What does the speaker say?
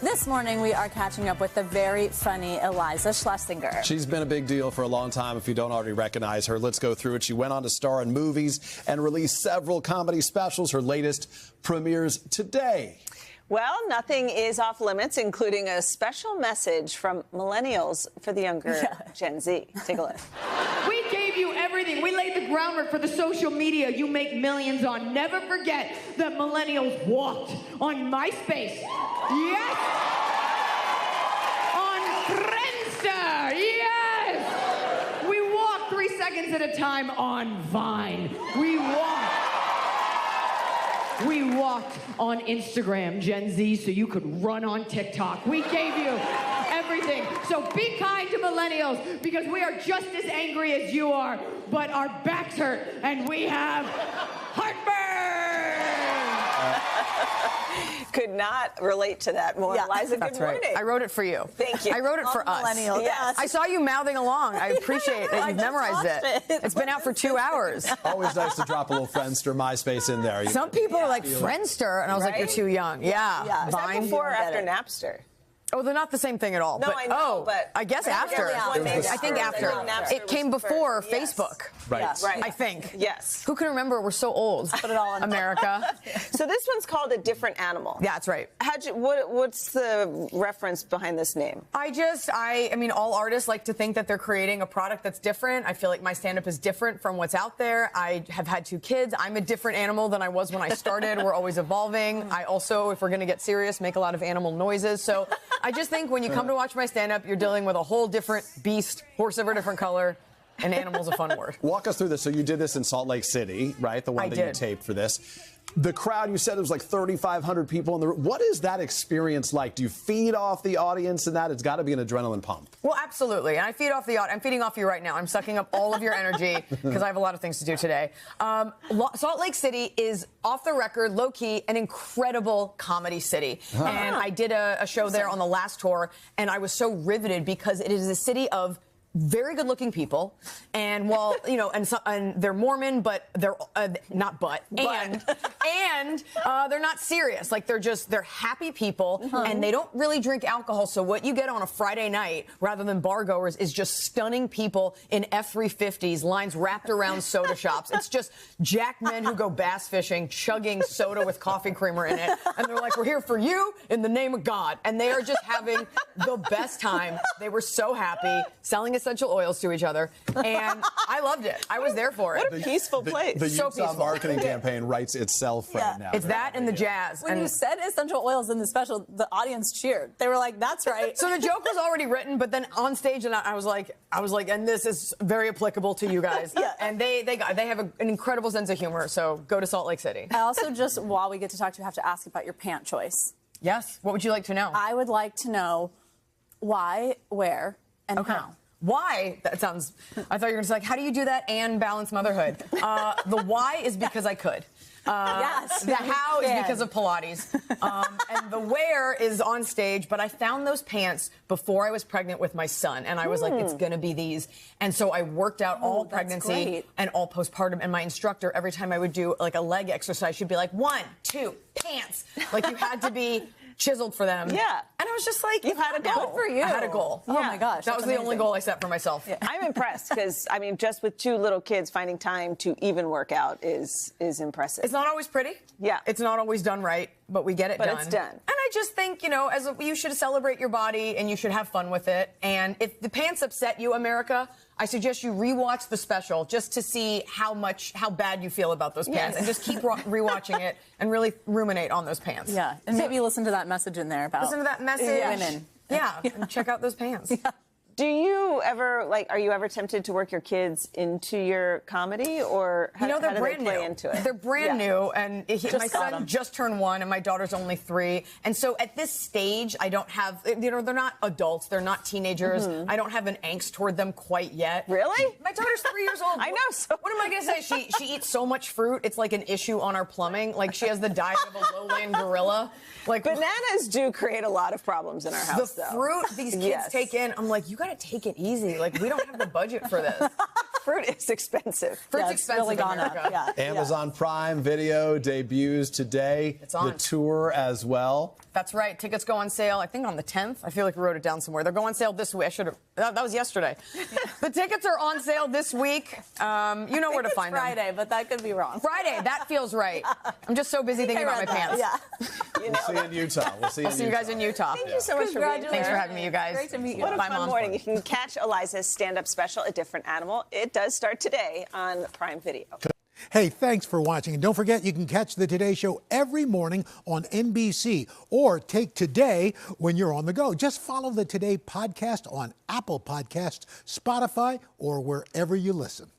This morning, we are catching up with the very funny Iliza Shlesinger. She's been a big deal for a long time. If you don't already recognize her, let's go through it. She went on to star in movies and released several comedy specials. Her latest premieres today. Well, nothing is off limits, including a special message from millennials for the younger Gen Z. Take a look. We gave you everything. We laid the groundwork for the social media you make millions on. Never forget that millennials walked on MySpace. Yes! On Friendster. Yes! We walked 3 seconds at a time on Vine. We walked on Instagram, Gen Z, so you could run on TikTok. We gave you everything. So be kind to millennials, because we are just as angry as you are, but our backs hurt and we have heartburn. Could not relate to that more. Iliza, good morning. I wrote it for you. Thank you. I wrote it for us. Yes. I saw you mouthing along. I appreciate that you've memorized it. It's been out for 2 hours. Always nice to drop a little Friendster, MySpace in there. Some people are like, Friendster, and I was like, you're too young. Yeah. Was that before or after Napster? Oh, they're not the same thing at all. No, but, I know, but I guess after. I think after. It came before Facebook. Right. Right. I think. Yes. Who can remember? We're so old. Put it all in America. So this one's called A Different Animal. Yeah, that's right. What's the reference behind this name? I mean, all artists like to think that they're creating a product that's different. I feel like my stand-up is different from what's out there. I have had 2 kids. I'm a different animal than I was when I started. We're always evolving. I also, if we're going to get serious, make a lot of animal noises. So I just think when you come to watch my stand-up, you're dealing with a whole different beast, horse of a different color, and animal's a fun word. Walk us through this. So you did this in Salt Lake City, right? The one that you taped for this. The crowd, you said it was like 3,500 people in the room. What is that experience like? Do you feed off the audience in that? It's got to be an adrenaline pump. Well, absolutely. And I feed off the audience. I'm feeding off you right now. I'm sucking up all of your energy because I have a lot of things to do today. Salt Lake City is, off the record, low-key, an incredible comedy city. And I did a show there on the last tour, and I was so riveted because it is a city of very good-looking people, and while and they're Mormon, but they're not and they're not serious. Like they're happy people, and they don't really drink alcohol. So what you get on a Friday night, rather than bar goers, is just stunning people in F-350s, lines wrapped around soda shops. It's just jack men who go bass fishing, chugging soda with coffee creamer in it, and they're like, "We're here for you in the name of God," and they are just having the best time. They were so happy, selling essential oils to each other, and I loved it. I was there for it. What a peaceful place. The So Utah peaceful. marketing campaign writes itself right now. It's that and the jazz. When you said essential oils in the special, the audience cheered. They were like, "That's right." So the joke was already written, but then on stage, and I was like, and this is very applicable to you guys. And they have an incredible sense of humor. So go to Salt Lake City. I also just, while we get to talk to you, have to ask about your pant choice. Yes. What would you like to know? I would like to know why, where, and how. Why? That sounds, I thought you were going to say, like, how do you do that and balance motherhood? The why is because I could. Yes. The how is because of Pilates. And the where is on stage. But I found those pants before I was pregnant with my son. And I was like, it's going to be these. And so I worked out all pregnancy and all postpartum. And my instructor, every time I would do like a leg exercise, she'd be like, 1, 2, pants. Like you had to be chiseled for them. Yeah. And I was just like, you had a goal. Good for you. I had a goal. Oh my gosh. That was the only goal I set for myself. Yeah. I'm impressed because, I mean, just with 2 little kids, finding time to even work out is impressive. It's not always pretty. Yeah. It's not always done right, but we get it done. But it's done. And I just think, you should celebrate your body and you should have fun with it. And if the pants upset you, America, I suggest you rewatch the special just to see how bad you feel about those pants, and just keep rewatching it and really ruminate on those pants. Yeah, and maybe listen to that message in there about listen to that message. Women. Yeah, and check out those pants. Yeah. Do you ever, are you ever tempted to work your kids into your comedy, or how, they're how do brand they play new. into it? They're brand new, and my son just turned 1, and my daughter's only 3. And so at this stage, I don't have, they're not adults, they're not teenagers. I don't have an angst toward them quite yet. Really? My daughter's 3 years old. I know. So what am I going to say? She eats so much fruit, it's like an issue on our plumbing. Like she has the diet of a lowland gorilla. Like bananas do create a lot of problems in our house, the though. fruit these kids take in, I'm like, you got to take it easy. Like, we don't have the budget for this. Fruit is expensive. Fruit's expensive really in gone up. America. Yeah. Amazon Prime Video debuts today. It's on. The tour as well. That's right. Tickets go on sale, I think, on the 10th. I feel like we wrote it down somewhere. They're going on sale this week. I should have. That was yesterday. The tickets are on sale this week. You know where to find them. Friday, but that could be wrong. Friday. That feels right. I'm just so busy thinking about my pants. Yeah. We'll see you in Utah. We'll see you I'll see you guys in Utah. Thank you so much for being here. Thanks for having me, you guys. Great to meet you. What a Bye, fun Mom. morning. You can catch Iliza's stand-up special, A Different Animal. It does start today on Prime Video. Hey, thanks for watching. And don't forget, you can catch the Today Show every morning on NBC or take Today when you're on the go. Just follow the Today podcast on Apple Podcasts, Spotify, or wherever you listen.